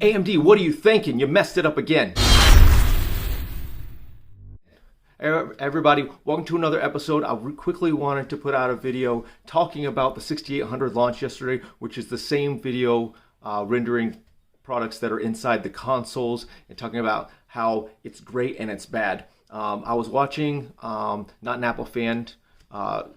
AMD, what are you thinking? You messed it up again. Everybody, welcome to another episode. I quickly wanted to put out a video talking about the 6800 launch yesterday, which is the same video rendering products that are inside the consoles and talking about how it's great and it's bad. I was watching Not an Apple Fan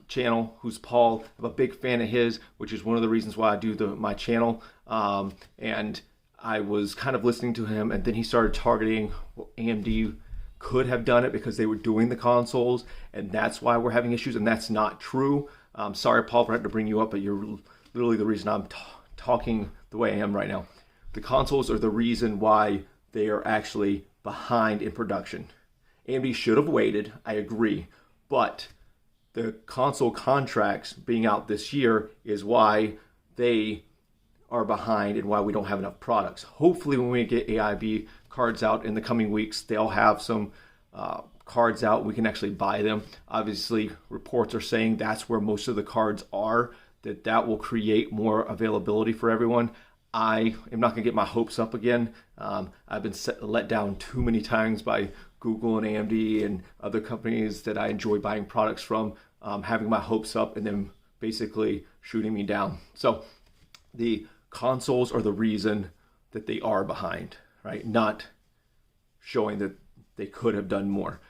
channel, who's Paul. I'm a big fan of his, which is one of the reasons why I do my channel. And I was kind of listening to him, and then he started targeting AMD could have done it because they were doing the consoles, and that's why we're having issues, and that's not true. Sorry, Paul, for having to bring you up, but you're literally the reason I'm talking the way I am right now. The consoles are the reason why they are actually behind in production. AMD should have waited, I agree, but the console contracts being out this year is why they are behind and why we don't have enough products. Hopefully when we get AIB cards out in the coming weeks, they'll have some cards out. We can actually buy them. Obviously, reports are saying that's where most of the cards are, that will create more availability for everyone. I am not going to get my hopes up again. I've been let down too many times by Google and AMD and other companies that I enjoy buying products from, having my hopes up and then basically shooting me down. So the consoles are the reason that they are behind, right? Not showing that they could have done more.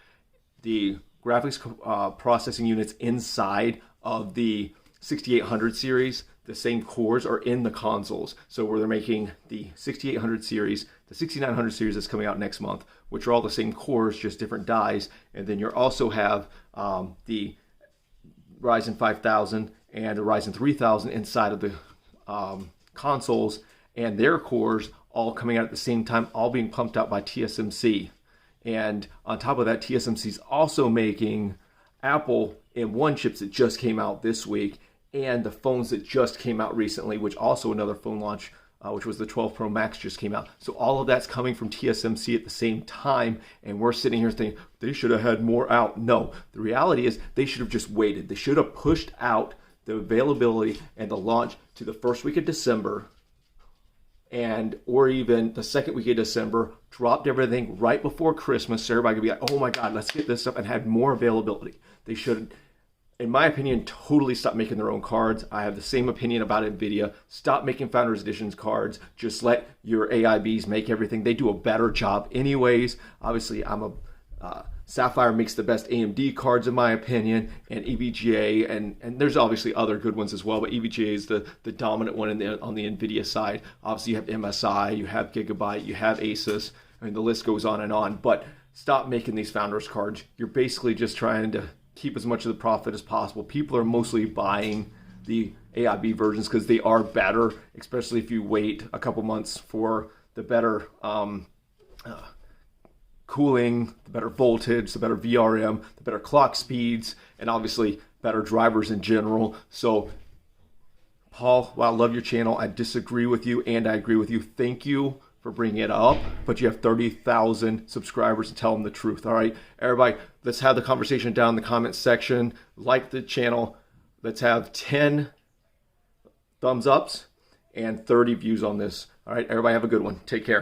The graphics processing units inside of the 6800 series, the same cores are in the consoles. So where they're making the 6800 series, the 6900 series that's coming out next month, which are all the same cores, just different dies. And then you also have the Ryzen 5000 and the Ryzen 3000 inside of the consoles, and their cores all coming out at the same time, all being pumped out by TSMC. And on top of that, TSMC is also making Apple M1 chips that just came out this week, and the phones that just came out recently, which also another phone launch, which was the 12 Pro Max, just came out. So all of that's coming from TSMC at the same time, and we're sitting here thinking they should have had more out. No, the reality is they should have just waited. They should have pushed out the availability and the launch to the first week of December, or even the second week of December, dropped everything right before Christmas so everybody could be like, oh my God, let's get this up, and had more availability. They should, in my opinion, totally stop making their own cards. I have the same opinion about NVIDIA. Stop making Founders Editions cards. Just let your AIBs make everything. They do a better job anyways. Obviously, Sapphire makes the best AMD cards in my opinion, and EVGA, and there's obviously other good ones as well, but EVGA is the dominant one on the NVIDIA side. Obviously you have MSI, you have Gigabyte, you have Asus, I mean the list goes on, but stop making these Founders cards. You're basically just trying to keep as much of the profit as possible. People are mostly buying the AIB versions because they are better, especially if you wait a couple months for the better cooling, the better voltage, the better VRM, the better clock speeds, and obviously better drivers in general. So, Paul, while I love your channel, I disagree with you and I agree with you. Thank you for bringing it up, but you have 30,000 subscribers and tell them the truth, all right? Everybody, let's have the conversation down in the comment section. Like the channel. Let's have 10 thumbs ups and 30 views on this. All right, everybody have a good one. Take care.